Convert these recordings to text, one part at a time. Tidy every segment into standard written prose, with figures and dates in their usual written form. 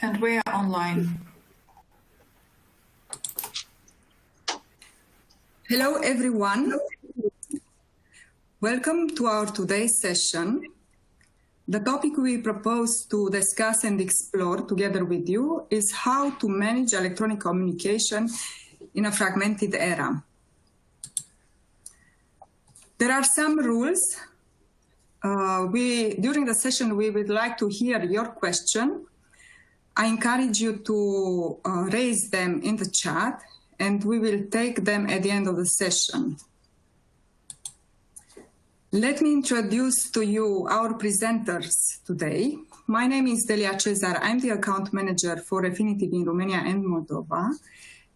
And we are online. Hello, everyone. Welcome to our today's session. The topic we propose to discuss and explore together with you is how to manage electronic communication in a fragmented era. There are some rules. During the session, we would like to hear your question. I encourage you to raise them in the chat, and we will take them at the end of the session. Let me introduce to you our presenters today. My name is Delia Cezar. I'm the account manager for Refinitiv in Romania and Moldova.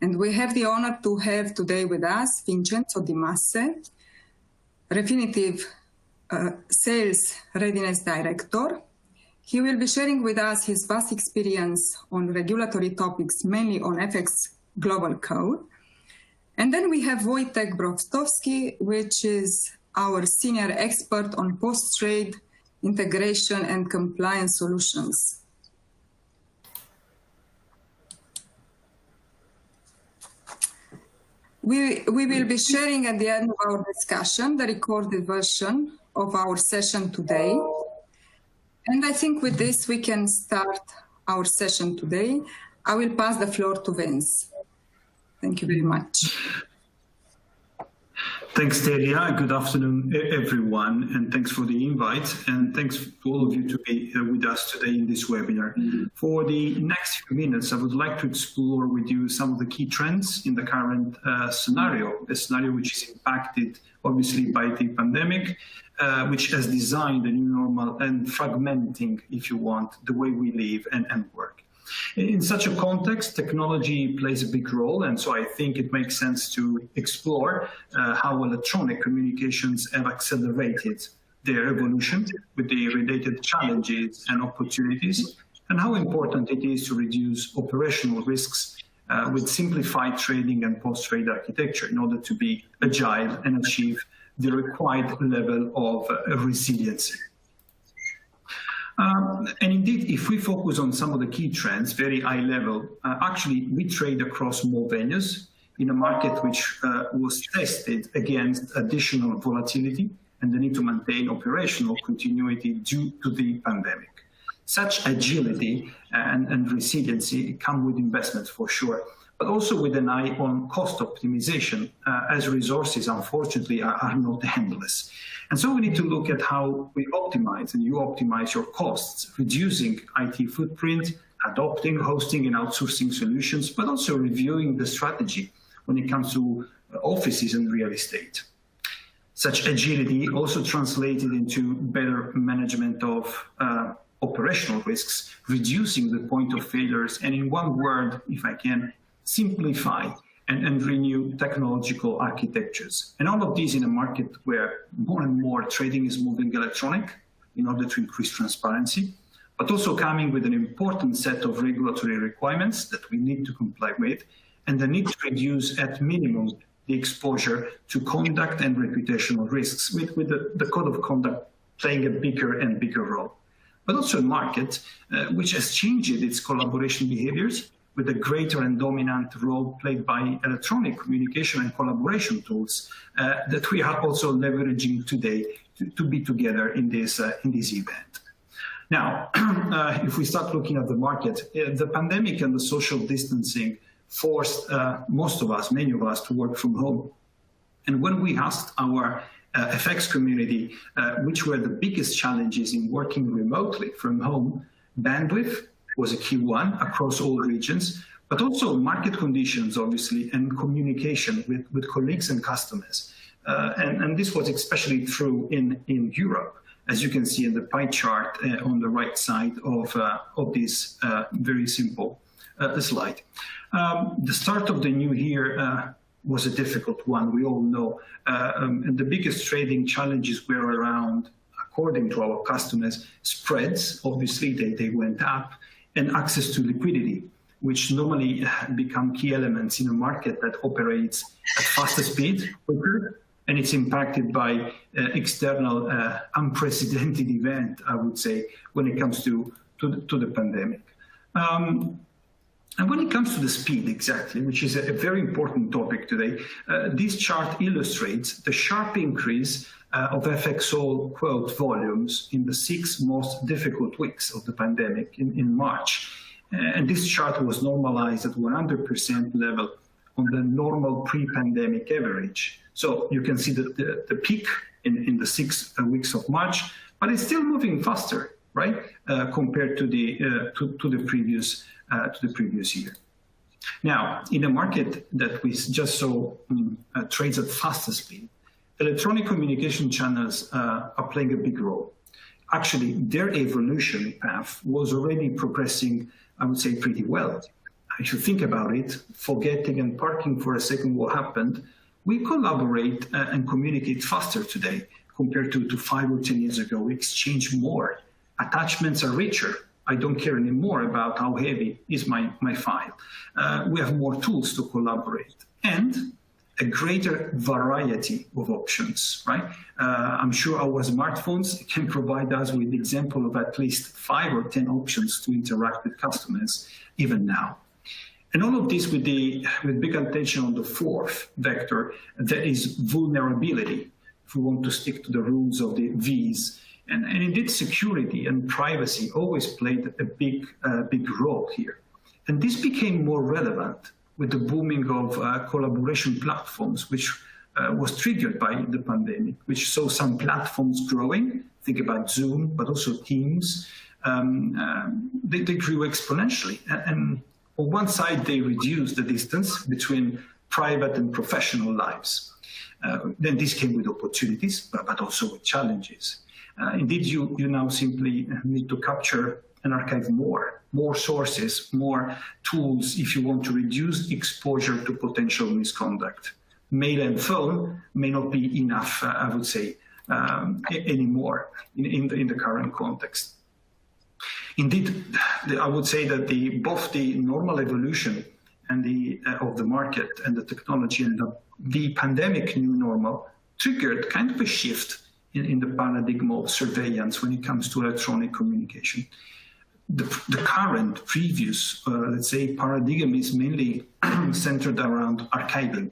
And we have the honor to have today with us Vincenzo Di Masse, Refinitiv Sales Readiness Director. He will be sharing with us his vast experience on regulatory topics, mainly on FX Global Code. And then we have Wojtek Brostowski, which is our senior expert on post-trade integration and compliance solutions. We will be sharing at the end of our discussion the recorded version of our session today. And I think with this, we can start our session today. I will pass the floor to Vince. Thank you very much. Thanks, Delia. Good afternoon, everyone, and thanks for the invite. And thanks to all of you to be with us today in this webinar. For the next few minutes, I would like to explore with you some of the key trends in the current scenario, a scenario which is impacted, obviously, by the pandemic, which has designed a new normal and fragmenting, if you want, the way we live and work. In such a context, technology plays a big role, and so I think it makes sense to explore how electronic communications have accelerated their evolution with the related challenges and opportunities, and how important it is to reduce operational risks with simplified trading and post-trade architecture in order to be agile and achieve the required level of resiliency. And indeed, if we focus on some of the key trends, very high level, actually we trade across more venues in a market which was tested against additional volatility and the need to maintain operational continuity due to the pandemic. Such agility and resiliency come with investments for sure, but also with an eye on cost optimization, as resources, unfortunately, are not endless. And so we need to look at how we optimize and you optimize your costs, reducing IT footprint, adopting, hosting, and outsourcing solutions, but also reviewing the strategy when it comes to offices and real estate. Such agility also translated into better management of operational risks, reducing the point of failures, and in one word, if I can, simplify and renew technological architectures. And all of these in a market where more and more trading is moving electronic in order to increase transparency, but also coming with an important set of regulatory requirements that we need to comply with, and the need to reduce at minimum the exposure to conduct and reputational risks, with the code of conduct playing a bigger and bigger role. But also a market which has changed its collaboration behaviors, with a greater and dominant role played by electronic communication and collaboration tools that we are also leveraging today to be together in this event. Now, if we start looking at the market, the pandemic and the social distancing forced most of us, many of us, to work from home. And when we asked our FX community which were the biggest challenges in working remotely from home, bandwidth was a key one across all regions, but also market conditions, obviously, and communication with colleagues and customers. And this was especially true in Europe, as you can see in the pie chart on the right side of this very simple slide. The start of the new year was a difficult one, we all know. And the biggest trading challenges were around, according to our customers, spreads, obviously they went up, and access to liquidity, which normally become key elements in a market that operates at faster speed, quicker, and it's impacted by external unprecedented event, I would say, when it comes to the pandemic. And when it comes to the speed, exactly, which is a very important topic today, this chart illustrates the sharp increase of FXall quote volumes in the 6 most difficult weeks of the pandemic in March. And this chart was normalized at 100% level on the normal pre-pandemic average. So you can see that the peak in the 6 weeks of March, but it's still moving faster, right, compared to the previous year. Now, in a market that we just saw trades at faster speed, electronic communication channels are playing a big role. Actually, their evolution path was already progressing, I would say, pretty well. If you think about it, forgetting and parking for a second what happened, we collaborate and communicate faster today compared to 5 or 10 years ago. We exchange more. Attachments are richer. I don't care anymore about how heavy is my file. We have more tools to collaborate and a greater variety of options, right? I'm sure our smartphones can provide us with the example of at least 5 or 10 options to interact with customers even now. And all of this with big attention on the 4th vector, that is vulnerability, if we want to stick to the rules of the V's. And indeed, security and privacy always played a big role here. And this became more relevant with the booming of collaboration platforms, which was triggered by the pandemic, which saw some platforms growing. Think about Zoom, but also Teams. They grew exponentially. And on one side, they reduced the distance between private and professional lives. Then this came with opportunities, but also with challenges. Indeed, you now simply need to capture and archive more sources, more tools if you want to reduce exposure to potential misconduct. Mail and phone may not be enough, I would say, anymore in the current context. Indeed, I would say that both the normal evolution and of the market and the technology and the pandemic new normal triggered kind of a shift in the paradigm of surveillance when it comes to electronic communication. The current previous, let's say, paradigm is mainly centered around archiving.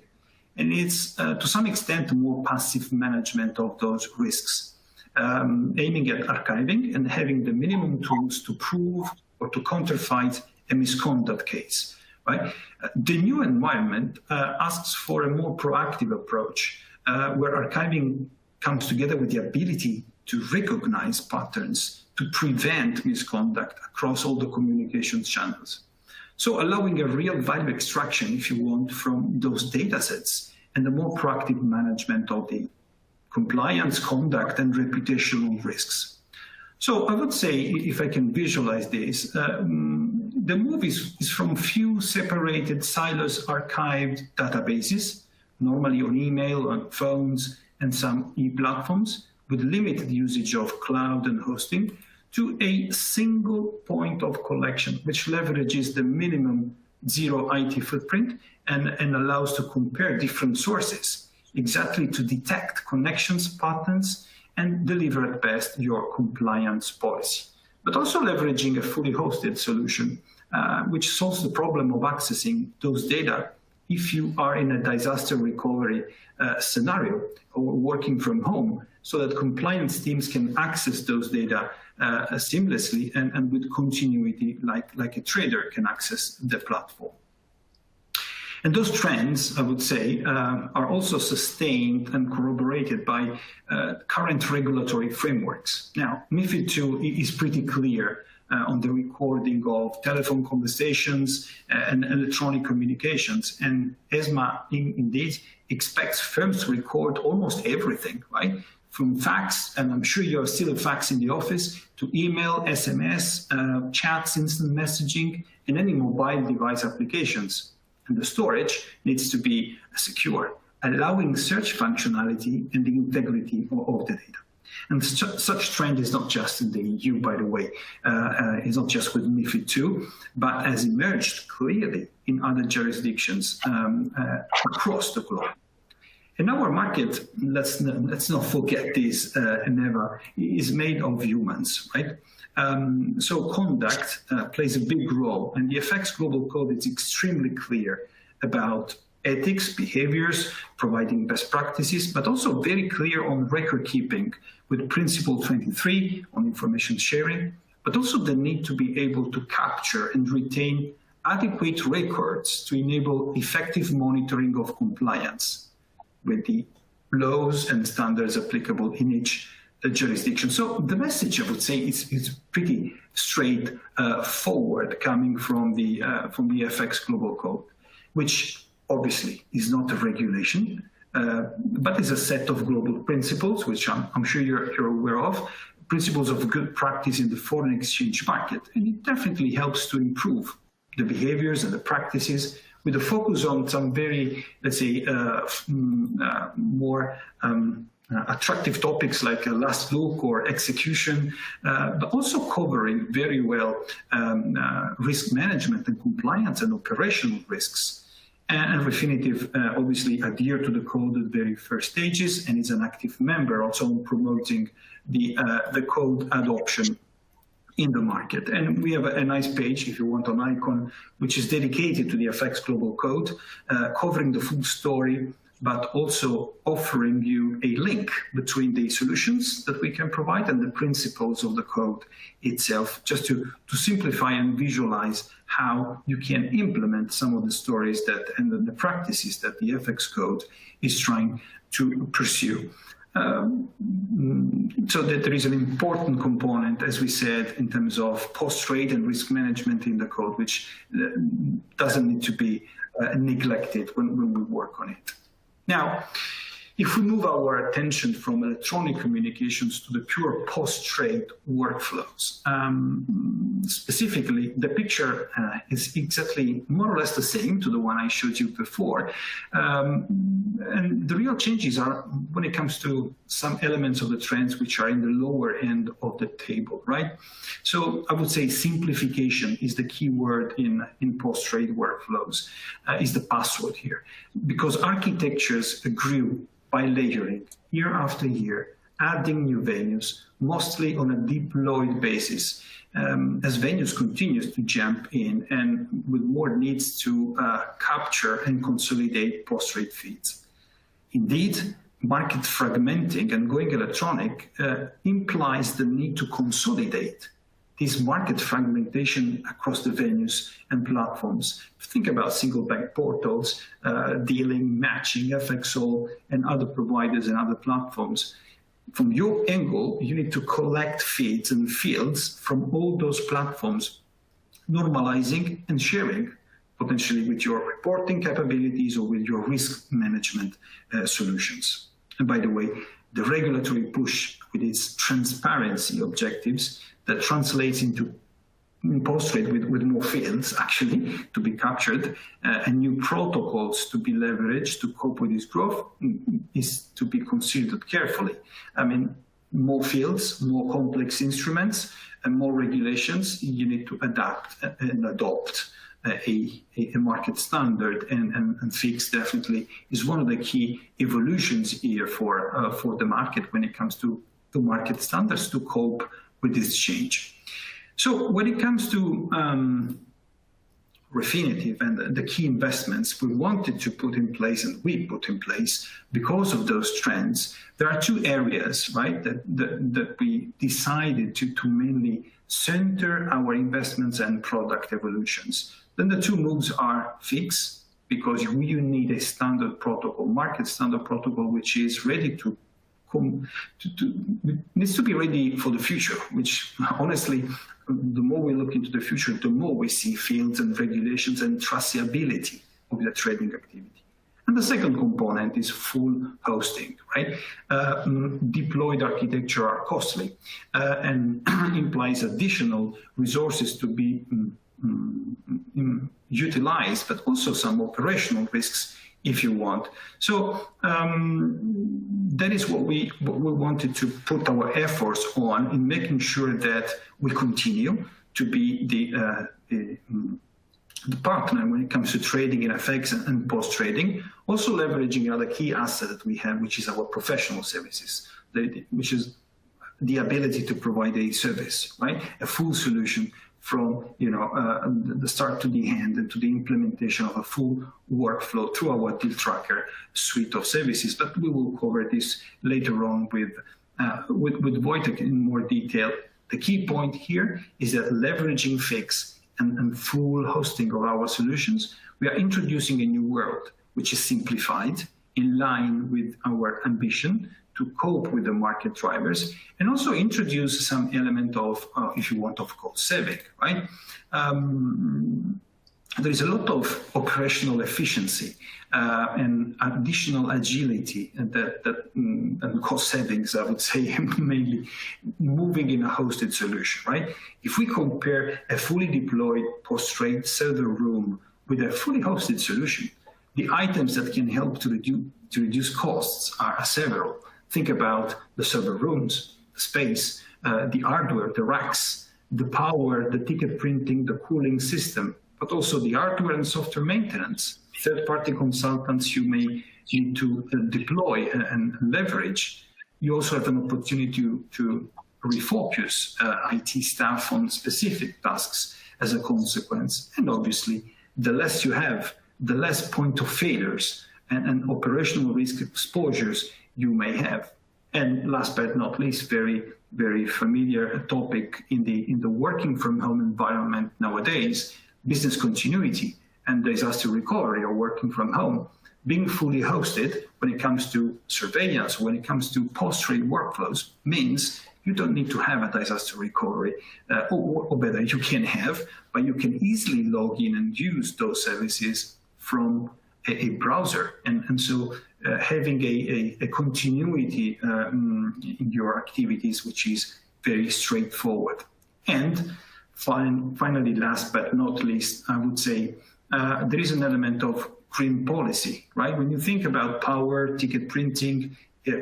And it's, to some extent, a more passive management of those risks, aiming at archiving and having the minimum tools to prove or to counterfeit a misconduct case. Right? The new environment asks for a more proactive approach, where archiving comes together with the ability to recognize patterns, to prevent misconduct across all the communications channels. So allowing a real value extraction, if you want, from those data sets and a more proactive management of the compliance, conduct, and reputational risks. So I would say, if I can visualize this, the move is from few separated silos archived databases, normally on email, on phones, and some e-platforms, with limited usage of cloud and hosting, to a single point of collection, which leverages the minimum zero IT footprint and allows to compare different sources, exactly to detect connections, patterns, and deliver at best your compliance policy. But also leveraging a fully hosted solution, which solves the problem of accessing those data if you are in a disaster recovery scenario or working from home, so that compliance teams can access those data seamlessly and with continuity, like a trader can access the platform. And those trends, I would say, are also sustained and corroborated by current regulatory frameworks. Now, MiFID II is pretty clear on the recording of telephone conversations and electronic communications. And ESMA indeed expects firms to record almost everything, right? From fax, and I'm sure you're still a fax in the office, to email, SMS, chats, instant messaging, and any mobile device applications. And the storage needs to be secure, allowing search functionality and the integrity of the data. And such trend is not just in the EU, by the way. It's not just with MiFID II, but has emerged clearly in other jurisdictions across the globe. And our market, let's not forget this, never, is made of humans, right? So conduct plays a big role, and the FX Global Code is extremely clear about ethics, behaviors, providing best practices, but also very clear on record keeping with Principle 23 on information sharing, but also the need to be able to capture and retain adequate records to enable effective monitoring of compliance with the laws and standards applicable in each jurisdiction. So the message, I would say, is pretty straightforward coming from the FX Global Code, which obviously is not a regulation, but is a set of global principles, which I'm sure you're aware of, principles of good practice in the foreign exchange market. And it definitely helps to improve the behaviors and the practices with a focus on some very, let's say, more attractive topics like last look or execution, but also covering very well risk management and compliance and operational risks. And Refinitiv obviously adhere to the code at the very first stages and is an active member also in promoting the code adoption in the market. And we have a nice page, if you want, an icon, which is dedicated to the FX Global Code, covering the full story, but also offering you a link between the solutions that we can provide and the principles of the code itself, just to simplify and visualize how you can implement some of the stories that and the practices that the FX code is trying to pursue. So that there is an important component, as we said, in terms of post-trade and risk management in the code, which doesn't need to be neglected when we work on it. Now, if we move our attention from electronic communications to the pure post-trade workflows, specifically, the picture is exactly more or less the same to the one I showed you before. And the real changes are when it comes to some elements of the trends which are in the lower end of the table, right? So I would say simplification is the key word in post-trade workflows, is the password here, because architectures grew by layering year after year, adding new venues, mostly on a deployed basis, as venues continues to jump in and with more needs to capture and consolidate post-trade feeds. Indeed, market fragmenting and going electronic implies the need to consolidate this market fragmentation across the venues and platforms. Think about single bank portals, dealing, matching, FXO, and other providers and other platforms. From your angle, you need to collect feeds and fields from all those platforms, normalizing and sharing, potentially with your reporting capabilities or with your risk management solutions. And by the way, the regulatory push with its transparency objectives that translates into post-trade with more fields actually to be captured and new protocols to be leveraged to cope with this growth is to be considered carefully. I mean, more fields, more complex instruments, and more regulations, you need to adapt and adopt a market standard, and FIX definitely is one of the key evolutions here for the market when it comes to market standards to cope with this change. So when it comes to Refinitiv and the key investments we wanted to put in place and we put in place because of those trends, there are two areas, right, that we decided to mainly center our investments and product evolutions. Then the two moves are FIX, because you need a standard protocol, market standard protocol, which is ready to needs to be ready for the future, which honestly, the more we look into the future, the more we see fields and regulations and traceability of the trading activity. And the second component is full hosting, right? Deployed architecture are costly and implies additional resources to be utilized, but also some operational risks if you want. So that is what we wanted to put our efforts on in making sure that we continue to be the the partner when it comes to trading in FX and post-trading, also leveraging another key asset that we have, which is our professional services, which is the ability to provide a service, right? A full solution from the start to the end and to the implementation of a full workflow through our deal tracker suite of services. But we will cover this later on with Wojtek in more detail. The key point here is that leveraging fix and full hosting of our solutions, we are introducing a new world, which is simplified, in line with our ambition to cope with the market drivers, and also introduce some element of, if you want, of cost saving, right? There is a lot of operational efficiency and additional agility and cost savings, I would say, mainly moving in a hosted solution, right? If we compare a fully deployed post-trade server room with a fully hosted solution, the items that can help to reduce costs are several. Think about the server rooms, the space, the hardware, the racks, the power, the ticket printing, the cooling system, but also the hardware and software maintenance, third-party consultants you may need to deploy and leverage. You also have an opportunity to refocus IT staff on specific tasks as a consequence. And obviously, the less you have, the less point of failures and operational risk exposures you may have. And last but not least, very, very familiar topic in the working from home environment nowadays, business continuity and disaster recovery or working from home. Being fully hosted when it comes to surveillance, when it comes to post-trade workflows, means you don't need to have a disaster recovery, or better, you can have, but you can easily log in and use those services from a browser. And so having a continuity in your activities, which is very straightforward. And finally, last but not least, I would say there is an element of green policy, right? When you think about power, ticket printing,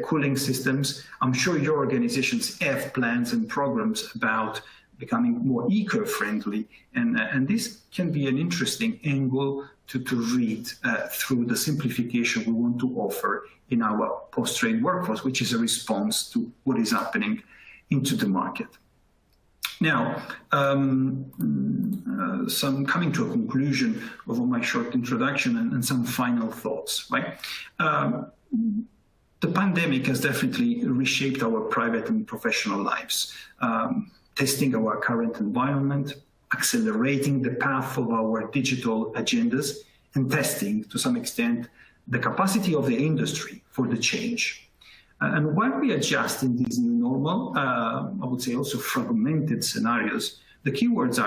cooling systems, I'm sure your organizations have plans and programs about becoming more eco-friendly. And this can be an interesting angle to read through the simplification we want to offer in our post-trade workflows, which is a response to what is happening into the market. Now, some coming to a conclusion of my short introduction and some final thoughts, right? The pandemic has definitely reshaped our private and professional lives, testing our current environment, accelerating the path of our digital agendas, and testing, to some extent, the capacity of the industry for the change. And while we adjust in these new normal, I would say also fragmented scenarios, the keywords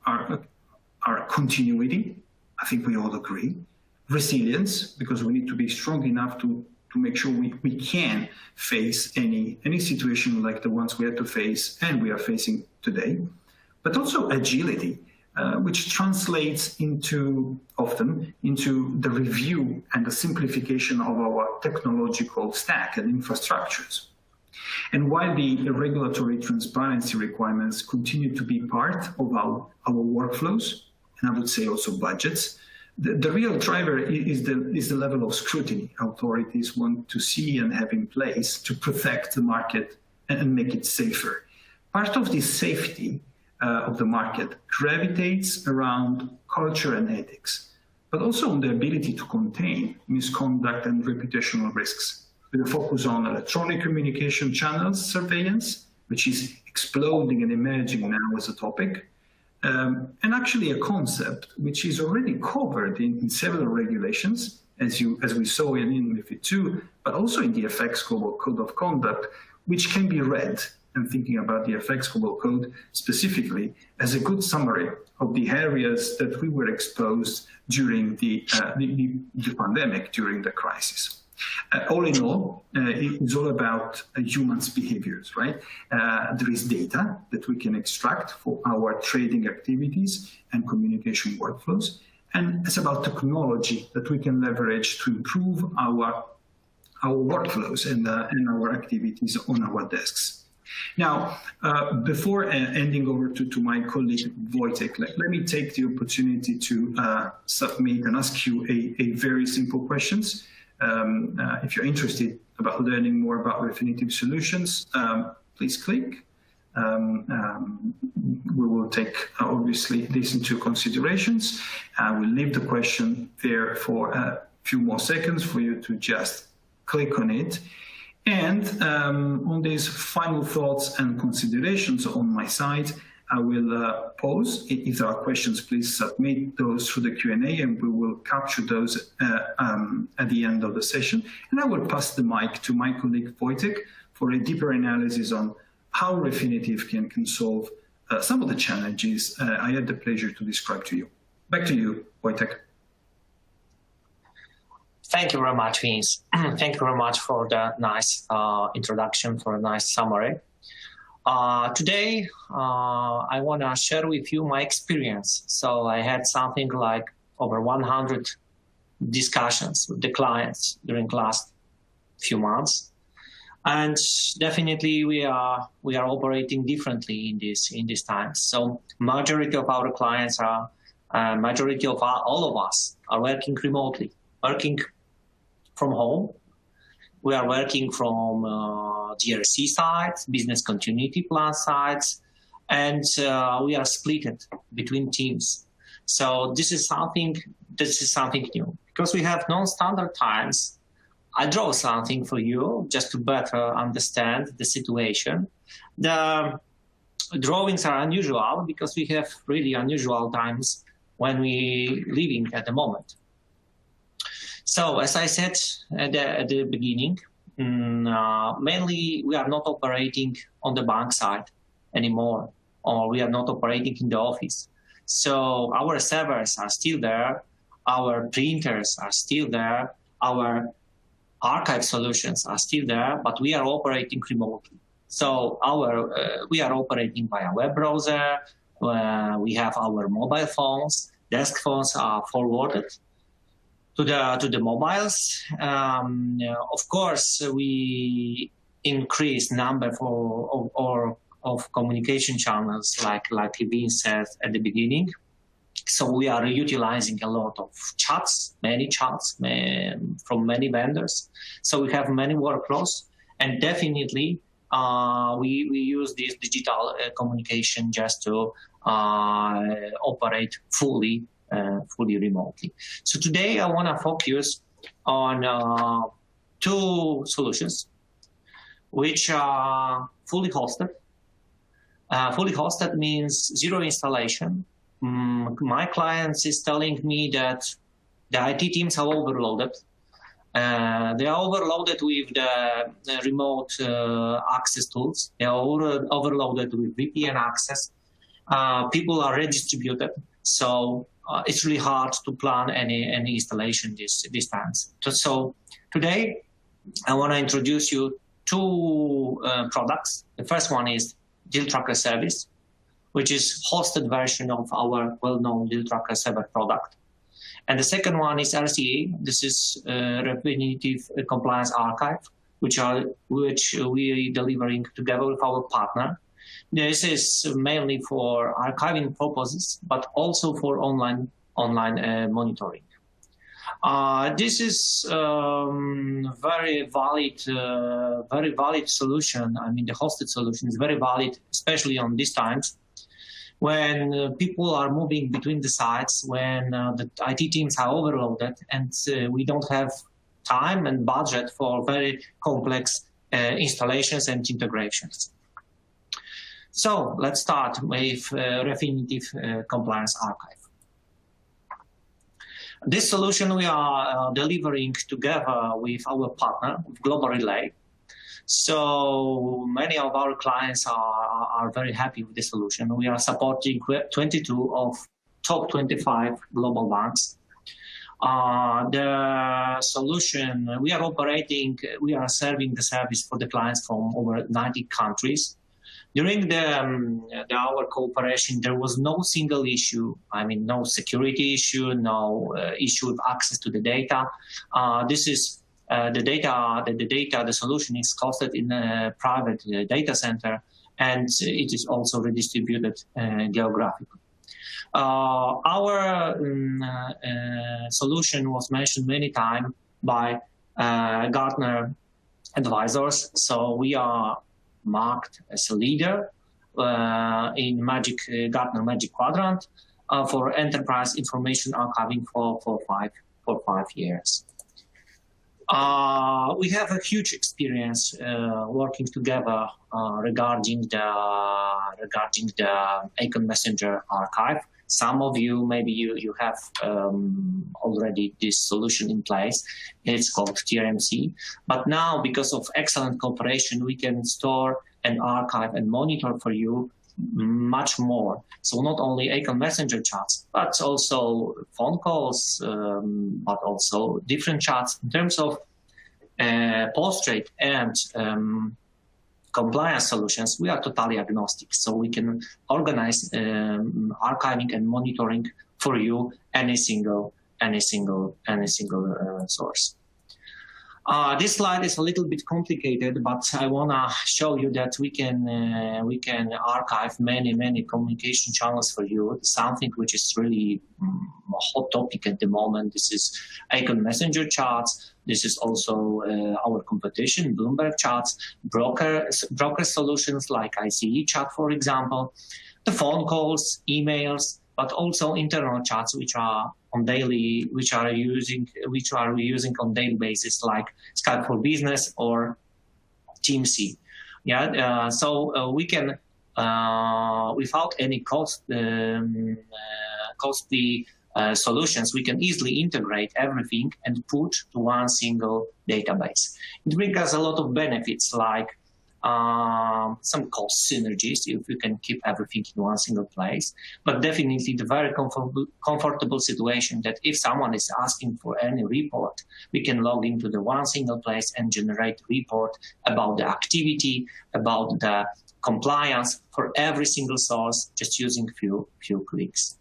are continuity, I think we all agree, resilience, because we need to be strong enough to make sure we can face any situation like the ones we had to face and we are facing today, but also agility, which translates often into the review and the simplification of our technological stack and infrastructures. And while the regulatory transparency requirements continue to be part of our workflows, and I would say also budgets, the real driver is the level of scrutiny authorities want to see and have in place to protect the market and make it safer. Part of this safety of the market gravitates around culture and ethics, but also on the ability to contain misconduct and reputational risks, with a focus on electronic communication channels surveillance, which is exploding and emerging now as a topic, and actually a concept which is already covered in several regulations, as we saw in MiFID II, but also in the FX Global Code of Conduct, which can be read, and thinking about the FX Global Code specifically, as a good summary of the areas that we were exposed during the pandemic, during the crisis. All in all, it's all about humans' behaviors, right? There is data that we can extract for our trading activities and communication workflows. And it's about technology that we can leverage to improve our workflows and our activities on our desks. Now, before handing over to my colleague Wojtek, let me take the opportunity to submit and ask you a very simple questions. If you're interested about learning more about Refinitiv solutions, please click. We will take, obviously, this into considerations. We'll leave the question there for a few more seconds for you to just click on it. And on these final thoughts and considerations on my side, I will pause. If there are questions, please submit those through the Q&A, and we will capture those at the end of the session. And I will pass the mic to my colleague Wojtek for a deeper analysis on how Refinitiv can solve some of the challenges I had the pleasure to describe to you. Back to you, Wojtek. Thank you very much, Vince. Thank you very much for the nice introduction, for a nice summary. Today, I want to share with you my experience. So I had something like over 100 discussions with the clients during the last few months. And definitely we are operating differently in these times. So majority of our clients are, all of us are working remotely, working from home. We are working from GRC sites, business continuity plan sites, and we are split between teams. So this is something new because we have non-standard times. I draw something for you just to better understand the situation. The drawings are unusual because we have really unusual times when we living at the moment. So as I said at the beginning, mainly we are not operating on the bank side anymore, or we are not operating in the office. So our servers are still there, our printers are still there, our archive solutions are still there, but we are operating remotely. So we are operating via web browser. We have our mobile phones. Desk phones are forwarded to the mobiles. Of course, we increase number of communication channels, like Vince said at the beginning. So we are utilizing a lot of chats, many chats from many vendors. So we have many workflows, and definitely we use this digital communication just to operate fully remotely. So today I want to focus on two solutions which are fully hosted. Fully hosted means zero installation. My clients is telling me that the IT teams are overloaded. They are overloaded with the remote access tools. They are overloaded with VPN access. People are redistributed. So it's really hard to plan any installation these times. So today, I want to introduce you two products. The first one is Deal Tracker Service, which is hosted version of our well-known Deal Tracker Server product. And the second one is RCA. This is Refinitiv Compliance Archive, which we are delivering together with our partner. This is mainly for archiving purposes, but also for online monitoring. This is very valid solution. I mean, the hosted solution is very valid, especially on these times when people are moving between the sites, when the IT teams are overloaded, and we don't have time and budget for very complex installations and integrations. So let's start with Refinitiv Compliance Archive. This solution we are delivering together with our partner, Global Relay. So many of our clients are very happy with the solution. We are supporting 22 of top 25 global banks. The solution we are operating, we are serving the service for the clients from over 90 countries. During our cooperation, there was no single issue. I mean, no security issue, no issue with access to the data. This is the solution is hosted in a private data center, and it is also redistributed geographically. Our solution was mentioned many times by Gartner advisors, so we are marked as a leader in Gartner Magic Quadrant for enterprise information archiving for 5 years. We have a huge experience working together regarding the Icon Messenger archive. Some of you, maybe you have already this solution in place. It's called TRMC. But now, because of excellent cooperation, we can store and archive and monitor for you much more. So not only Icon Messenger chats, but also phone calls, but also different chats in terms of post-trade and compliance solutions. We are totally agnostic, so we can organize archiving and monitoring for you any single source. This slide is a little bit complicated, but I wanna show you that we can archive many communication channels for you. Something which is really a hot topic at the moment. This is Icon Messenger chats. This is also our competition, Bloomberg chats, broker solutions like ICE chat, for example, the phone calls, emails, but also internal chats which we using on daily basis, like Skype for Business or TeamC. Yeah, so we can without any costly solutions, we can easily integrate everything and put to one single database. It brings us a lot of benefits, like some cost synergies if you can keep everything in one single place, but definitely the very comfortable situation that if someone is asking for any report, we can log into the one single place and generate a report about the activity, about the compliance for every single source, just using few clicks.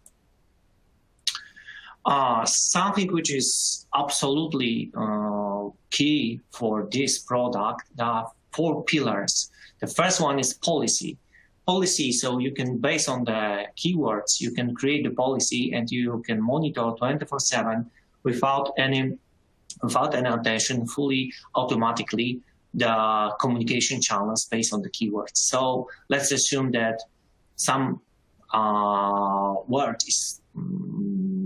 Something which is absolutely key for this product, there are 4 pillars. The first one is policy. Policy, so you can, based on the keywords, you can create the policy and you can monitor 24/7 without any attention, fully automatically, the communication channels based on the keywords. So let's assume that some word is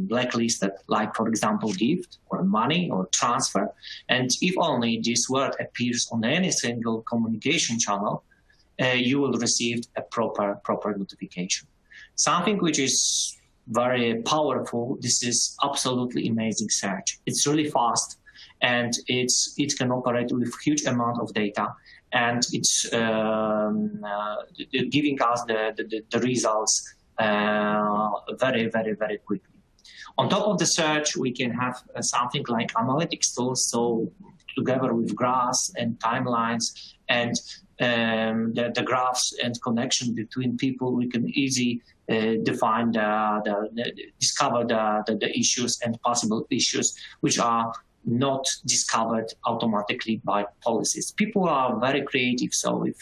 blacklisted, like, for example, gift or money or transfer. And if only this word appears on any single communication channel, you will receive a proper notification. Something which is very powerful, this is absolutely amazing search. It's really fast, and it can operate with huge amount of data, and it's giving us the results very quickly. On top of the search, we can have something like analytics tools, so together with graphs and timelines and the graphs and connection between people, we can easily define discover the issues and possible issues which are not discovered automatically by policies. People are very creative, so if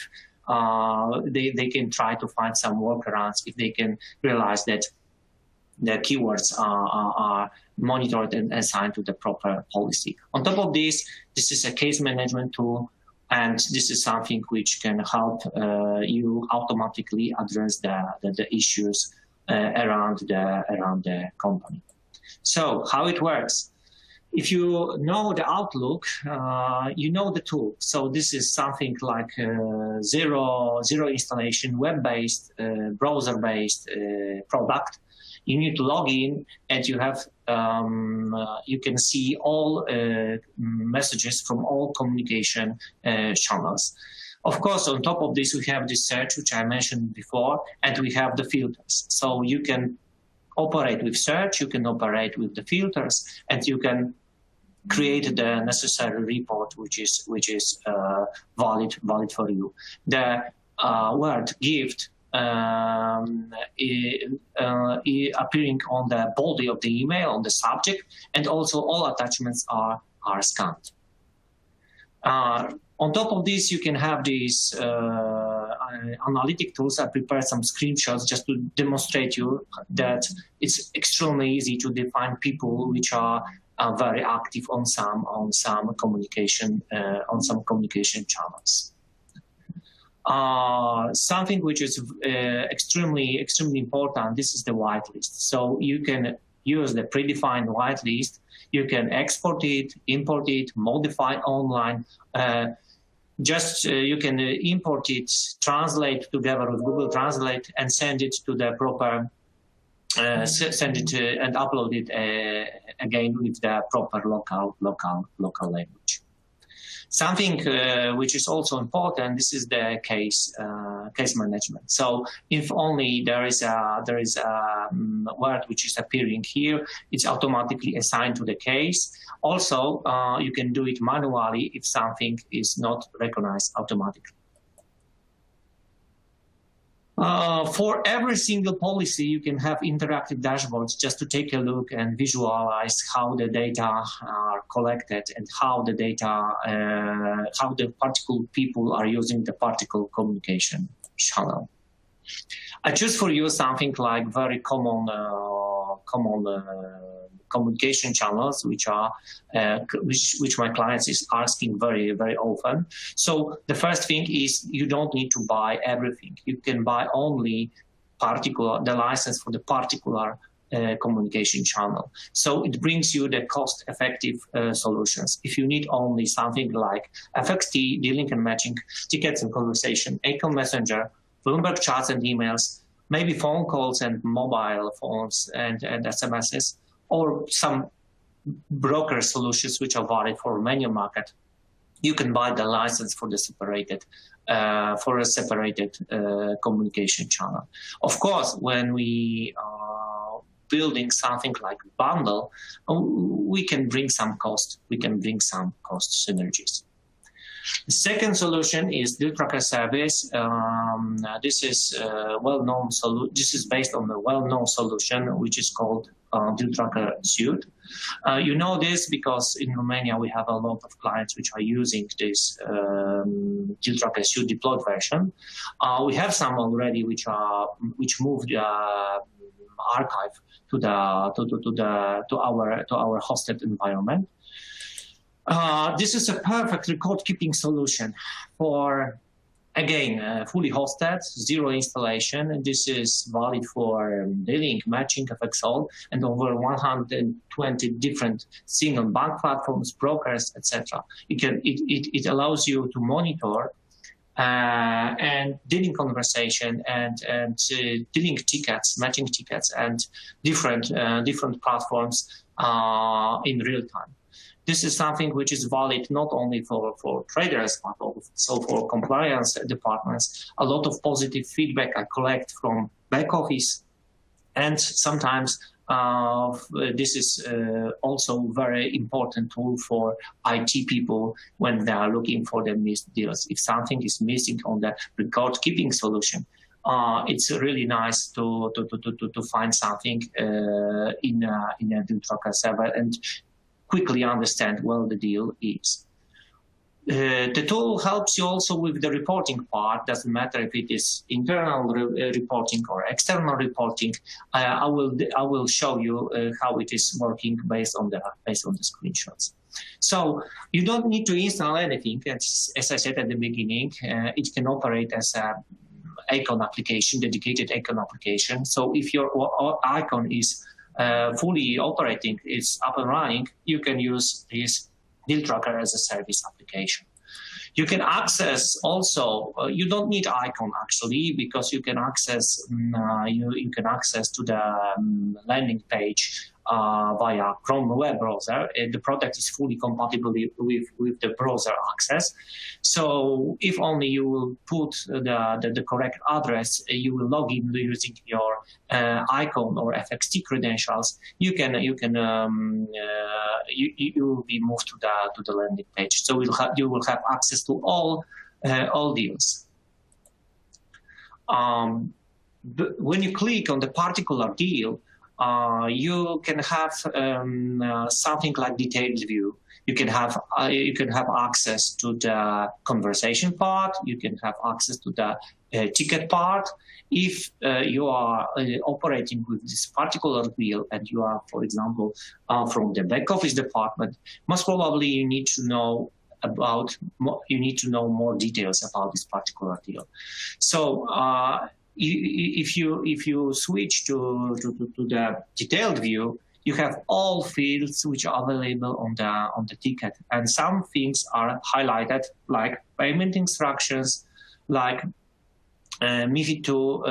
they can try to find some workarounds if they can realize that the keywords are monitored and assigned to the proper policy. On top of this is a case management tool, and this is something which can help you automatically address the issues around the company. So how it works? If you know the Outlook, you know the tool. So this is something like zero installation, web-based, browser-based product. You need to log in, and you have you can see all messages from all communication channels. Of course, on top of this, we have the search, which I mentioned before, and we have the filters. So you can operate with search, you can operate with the filters, and you can create the necessary report, which is valid for you. The word gift appearing on the body of the email, on the subject, and also all attachments are scanned. On top of this, you can have these analytic tools. I prepared some screenshots just to demonstrate you that it's extremely easy to define people which are very active on some communication channels. Something which is extremely important. This is the whitelist. So you can use the predefined whitelist. You can export it, import it, modify online. You can import it, translate together with Google Translate, and send it to the proper. Send it and upload it again with the proper local language. Something which is also important. This is the case management. So if only there is a word which is appearing here, it's automatically assigned to the case. Also, you can do it manually if something is not recognized automatically. For every single policy, you can have interactive dashboards just to take a look and visualize how the data are collected and how the data, how the particular people are using the particular communication channel. I choose for you something like very common communication channels, which are which my clients is asking very often. So the first thing is you don't need to buy everything. You can buy only the license for the particular communication channel. So it brings you the cost-effective solutions. If you need only something like FXT, dealing and matching, tickets and conversation, Icon Messenger, Bloomberg chats and emails, maybe phone calls and mobile phones and SMSs, or some broker solutions which are valid for Romanian market, you can buy the license for the separated communication channel. Of course, when we are building something like bundle, we can bring some cost. We can bring some cost synergies. The second solution is Deal Tracker Service. This is well-known. This is based on the well-known solution, which is called Deal Tracker Suite. You know this because in Romania we have a lot of clients which are using this Deal Tracker Suite deployed version. We have some already which moved archive to our hosted environment. This is a perfect record-keeping solution for, again, fully hosted, zero installation. And this is valid for dealing, matching, FXall, and over 120 different single bank platforms, brokers, etc. It allows you to monitor and dealing conversation and dealing tickets, matching tickets, and different platforms in real time. This is something which is valid not only for traders, but also for compliance departments. A lot of positive feedback I collect from back office. And sometimes this is also very important tool for IT people when they are looking for the missed deals. If something is missing on the record keeping solution, it's really nice to find something in a Deal Tracker server and quickly understand what the deal is. The tool helps you also with the reporting part. Doesn't matter if it is internal reporting or external reporting. I will show you how it is working based on the screenshots. So you don't need to install anything. As I said at the beginning, it can operate as a icon application, dedicated icon application. So if your icon is fully operating, is up and running, you can use this Deal Tracker as a service application. You can access also, you don't need icon actually, because you can access you can access to the landing page via Chrome web browser. The product is fully compatible with the browser access. So if only you will put the correct address, you will log in using your icon or FXT credentials. You will be moved to the landing page. So you will have access to all deals. When you click on the particular deal, you can have something like detailed view. You can have access to the conversation part. You can have access to the ticket part. If you are operating with this particular wheel and you are, for example, from the back office department, most probably you need to know more details about this particular deal. So if you switch to the detailed view, you have all fields which are available on the ticket, and some things are highlighted, like payment instructions, like MiFID II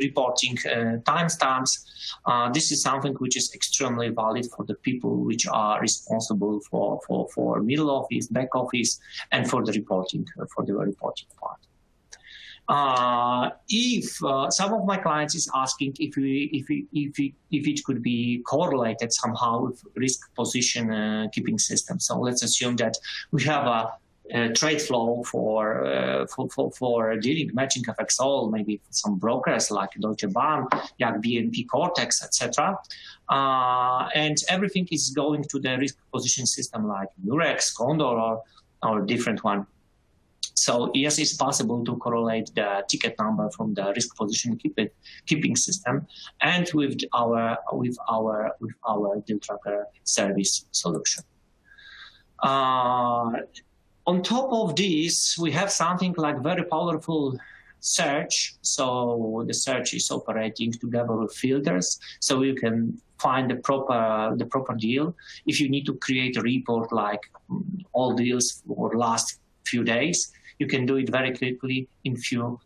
reporting timestamps. This is something which is extremely valid for the people which are responsible for middle office, back office, and for the reporting part. If some of my clients is asking if it could be correlated somehow with risk position keeping system. So let's assume that we have a trade flow for dealing matching FX all, maybe some brokers like Deutsche Bank, like BNP Cortex, etc. And everything is going to the risk position system like Murex, Condor, or different one. So yes, it's possible to correlate the ticket number from the risk position keeping system and with our deal tracker service solution. On top of this, we have something like very powerful search. So the search is operating together with filters, so you can find the proper deal. If you need to create a report like all deals for last few days, you can do it very quickly in few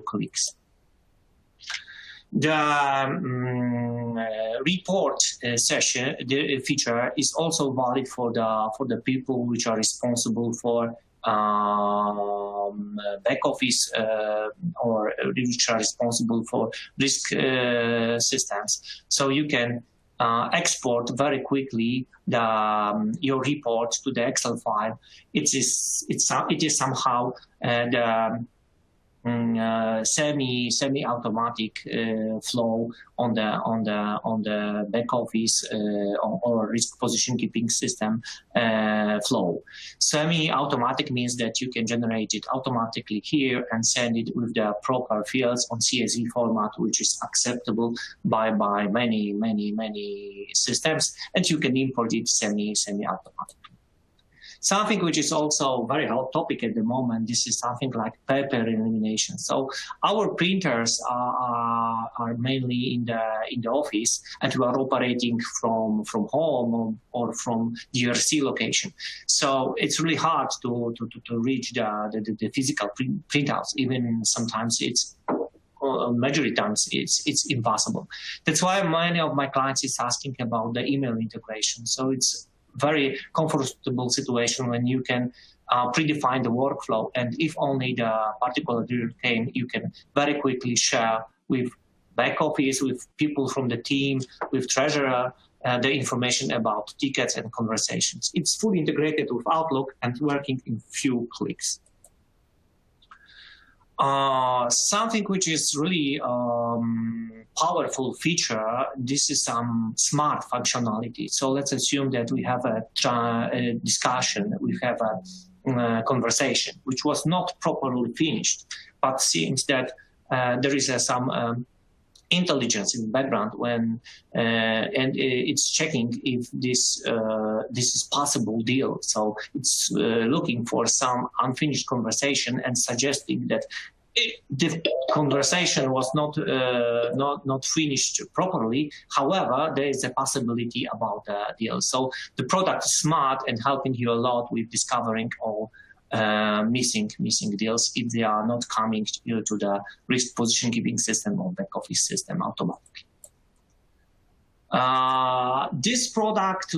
clicks. The report session, the feature is also valid for the people which are responsible for back office or which are responsible for risk systems. So you can export very quickly your report to the Excel file. It is somehow the semi-automatic flow on the back office or risk position keeping system flow. Semi-automatic means that you can generate it automatically here and send it with the proper fields on CSV format, which is acceptable by many systems, and you can import it semi-automatically. Something which is also very hot topic at the moment, this is something like paper elimination. So our printers are mainly in the office, and we are operating from home or from DRC location. So it's really hard to reach the physical printouts. Even sometimes it's majority times it's impossible. That's why many of my clients is asking about the email integration. So it's very comfortable situation when you can predefine the workflow, and if only the particular deal came, you can very quickly share with back office, with people from the team, with treasurer, the information about tickets and conversations. It's fully integrated with Outlook and working in few clicks. Something which is really powerful feature, this is some smart functionality. So let's assume that we have a discussion, we have a conversation, which was not properly finished, but seems that there is some intelligence in the background when and it's checking if this is possible deal. So it's looking for some unfinished conversation and suggesting that the conversation was not finished properly. However, there is a possibility about the deal. So the product is smart and helping you a lot with discovering all missing deals if they are not coming to the risk position keeping system or back office system automatically. This product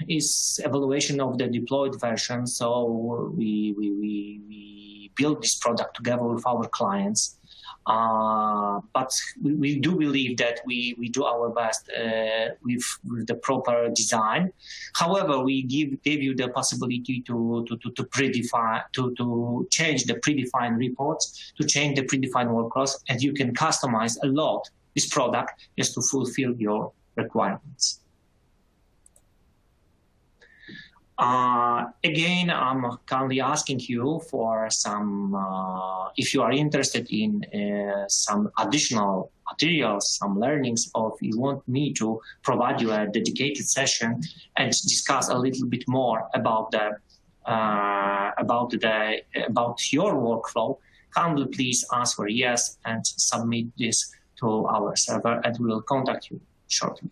is evaluation of the deployed version. So we build this product together with our clients. But we do believe that we do our best with the proper design. However, we give you the possibility to predefine, to change the predefined reports, to change the predefined workflows, and you can customize a lot this product just to fulfill your requirements. Again, I'm kindly asking you for some, if you are interested in some additional materials, some learnings, or if you want me to provide you a dedicated session and discuss a little bit more about your workflow, kindly please answer yes and submit this to our server, and we will contact you shortly.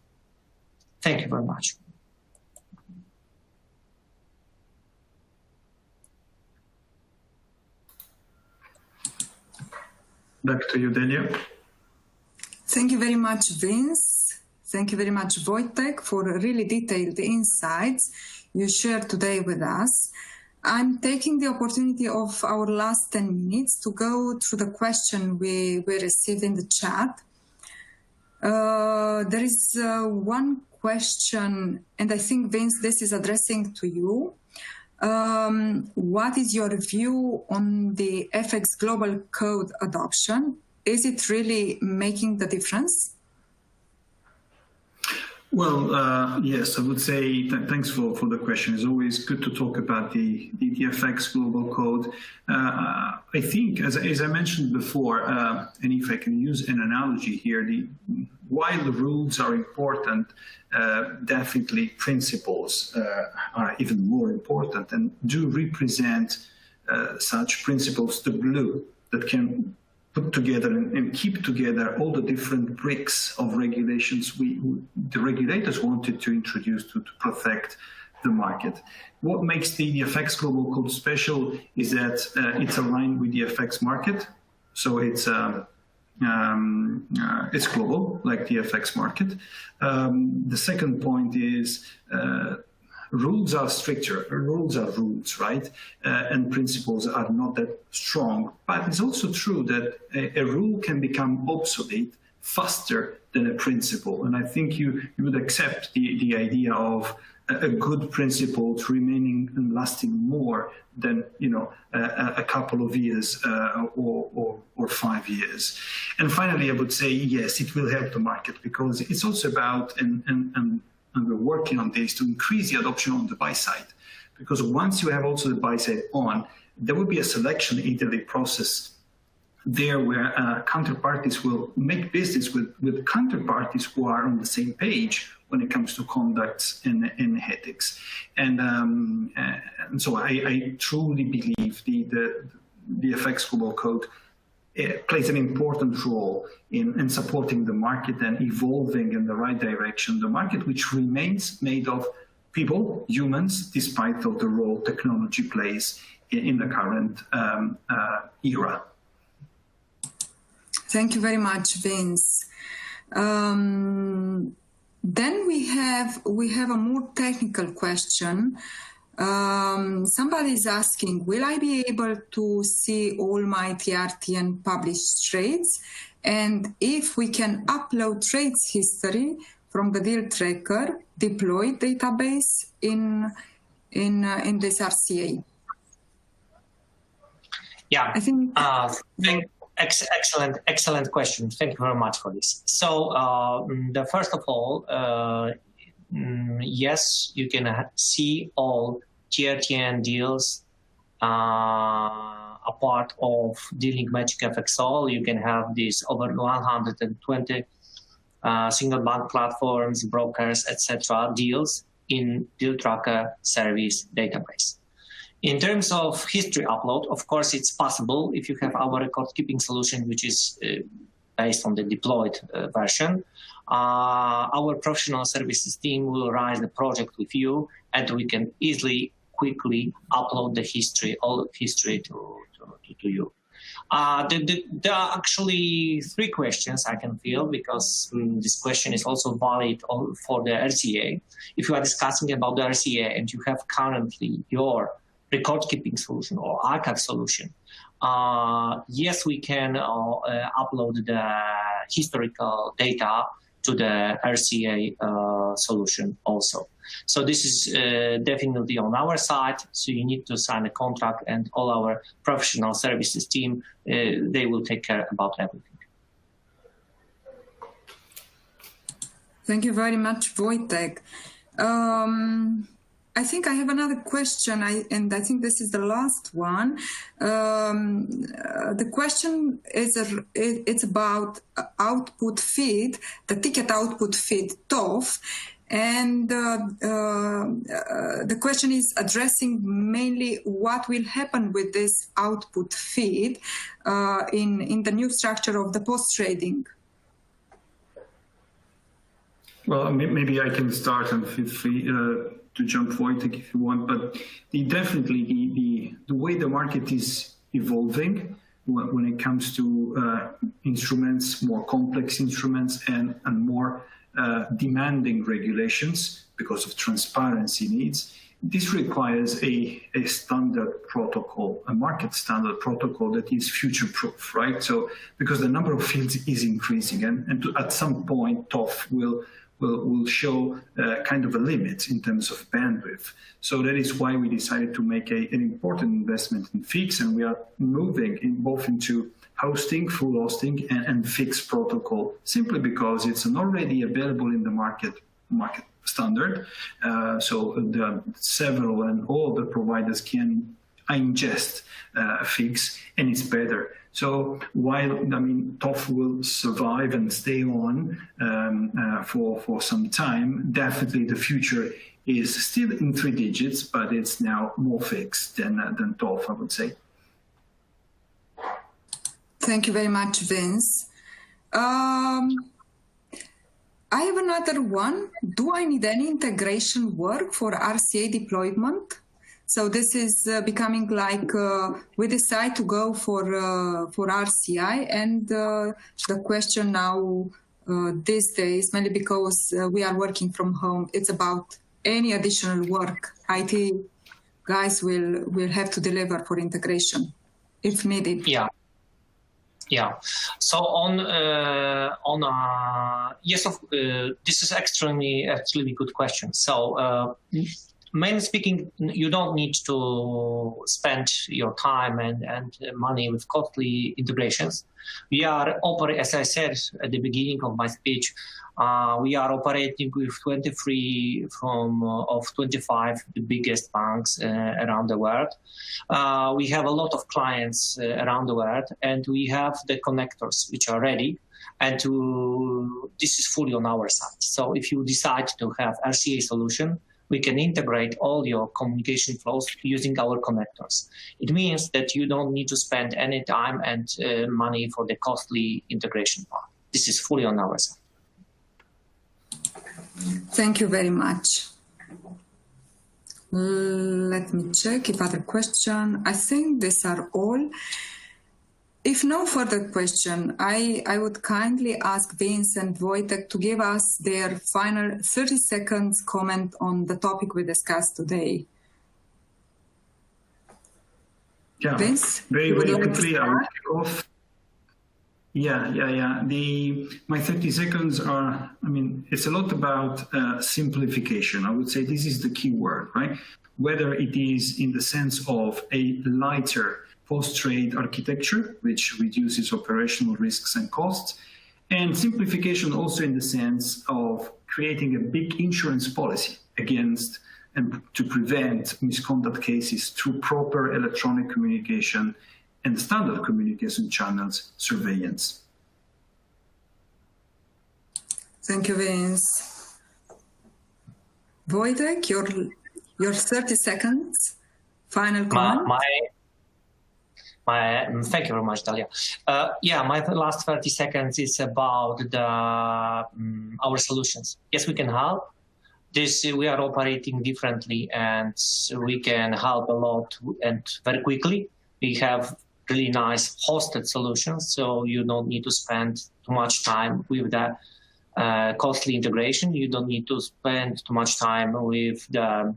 Thank you very much. Back to you, Delia. Thank you very much, Vince. Thank you very much, Wojtek, for really detailed insights you shared today with us. I'm taking the opportunity of our last 10 minutes to go through the question we received in the chat. There is one question, and I think, Vince, this is addressing to you. What is your view on the FX Global Code adoption? Is it really making the difference? Well, yes, I would say thanks for the question. It's always good to talk about the DTFX Global Code. I think, as I mentioned before, and if I can use an analogy here, while the rules are important, definitely principles are even more important and do represent such principles, the glue that can put together and keep together all the different bricks of regulations the regulators wanted to introduce to protect the market. What makes the FX Global Code special is that it's aligned with the FX market, so it's global, like the FX market. The second point is rules are stricter. Rules are rules, right? And principles are not that strong. But it's also true that a rule can become obsolete faster than a principle. And I think you would accept the idea of a good principle to remaining and lasting more than a couple of years or 5 years. And finally, I would say yes, it will help the market, because it's also about and we're working on this to increase the adoption on the buy side, because once you have also the buy side on, there will be a selection iterative process there where counterparties will make business with counterparties who are on the same page when it comes to conducts and ethics. And so I truly believe the FX Global Code plays an important role in supporting the market and evolving in the right direction. The market, which remains made of people, humans, despite of the role technology plays in the current era. Thank you very much, Vince. Then we have a more technical question. Somebody is asking, will I be able to see all my TRTN published trades? And if we can upload trades history from the deal tracker deployed database in this RCA? Yeah, I think excellent question. Thank you very much for this. So first of all, yes, you can see all TRTN deals a part of Dealing Magic FXall. You can have these over 120 single bank platforms, brokers, etc. deals in deal tracker service database. In terms of history upload, of course, it's possible if you have our record keeping solution, which is based on the deployed version. Our professional services team will raise the project with you, and we can easily, quickly upload the history, all the history to you. There are actually 3 questions I can feel, because this question is also valid for the RCA. If you are discussing about the RCA and you have currently your record keeping solution or archive solution yes, we can upload the historical data to the RCA solution also. So this is definitely on our side. So you need to sign a contract, and all our professional services team, they will take care about everything. Thank you very much, Wojtek. I think I have another question, and I think this is the last one. The question is it's about output feed, the ticket output feed, TOF, and the question is addressing mainly what will happen with this output feed in the new structure of the post-trading. Well, maybe I can start and feel free to jump, Wojtek, if you want. But definitely the way the market is evolving when it comes to instruments, more complex instruments, and more demanding regulations because of transparency needs, this requires a standard protocol, a market standard protocol that is future-proof, right? So because the number of fields is increasing, and at some point, TOF will show kind of a limit in terms of bandwidth. So that is why we decided to make an important investment in FIX, and we are moving both into hosting, full hosting, and FIX protocol, simply because it's an already available in the market standard. So the several and all the providers can ingest FIX, and it's better. So while, TOF will survive and stay on for some time, definitely the future is still in 3 digits, but it's now more fixed than TOF, I would say. Thank you very much, Vince. I have another one. Do I need any integration work for RCA deployment? So this is becoming like we decide to go for RCI, and the question now these days, mainly because we are working from home, it's about any additional work IT guys will have to deliver for integration if needed. Yeah. So yes, this is extremely good question. So. Mainly speaking, you don't need to spend your time and money with costly integrations. We are operating, as I said at the beginning of my speech, we are operating with 23 of 25 the biggest banks around the world. We have a lot of clients around the world, and we have the connectors which are ready. And this is fully on our side. So if you decide to have RCA solution, we can integrate all your communication flows using our connectors. It means that you don't need to spend any time and money for the costly integration part. This is fully on our side. Thank you very much. Let me check if other question. I think these are all. If no further question, I would kindly ask Vince and Wojtek to give us their final 30 seconds comment on the topic we discussed today. Yeah, Vince, very quickly, I will kick off. Yeah. My 30 seconds are, it's a lot about simplification. I would say this is the key word, right? Whether it is in the sense of a lighter post-trade architecture, which reduces operational risks and costs, and simplification also in the sense of creating a big insurance policy against and to prevent misconduct cases through proper electronic communication and standard communication channels surveillance. Thank you, Vince. Wojtek, your 30 seconds, final comment. Thank you very much, Dalia. My last 30 seconds is about our solutions. Yes, we can help. We are operating differently, and we can help a lot and very quickly. We have really nice hosted solutions, so you don't need to spend too much time with the costly integration. You don't need to spend too much time with the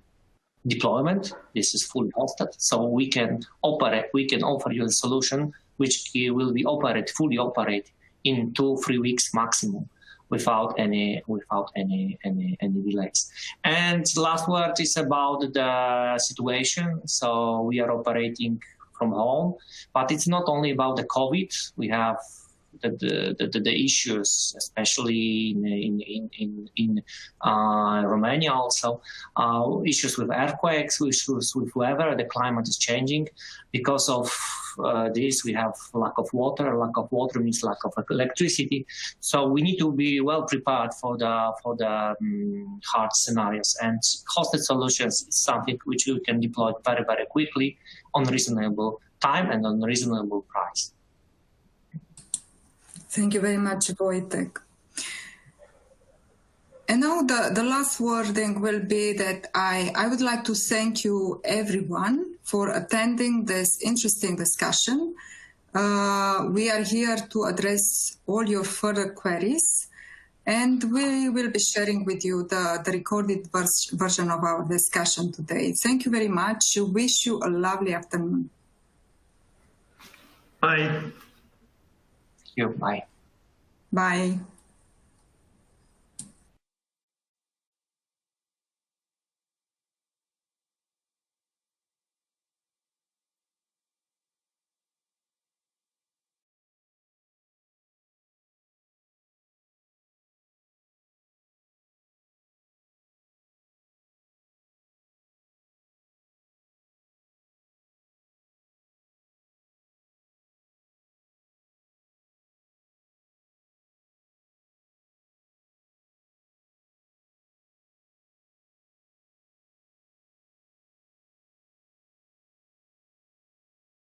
deployment. This is fully hosted, so we can operate. We can offer you a solution which will be fully operate in 2-3 weeks maximum, without any delays. And last word is about the situation. So we are operating from home, but it's not only about the COVID. We have the issues, especially in Romania, also issues with earthquakes, issues with weather. The climate is changing. Because of this, we have lack of water. Lack of water means lack of electricity. So we need to be well prepared for the hard scenarios. And hosted solutions is something which we can deploy very, very quickly on reasonable time and on reasonable price. Thank you very much, Wojtek. And now the last wording will be that I would like to thank you everyone for attending this interesting discussion. We are here to address all your further queries, and we will be sharing with you the recorded version of our discussion today. Thank you very much. Wish you a lovely afternoon. Bye. Bye. Bye.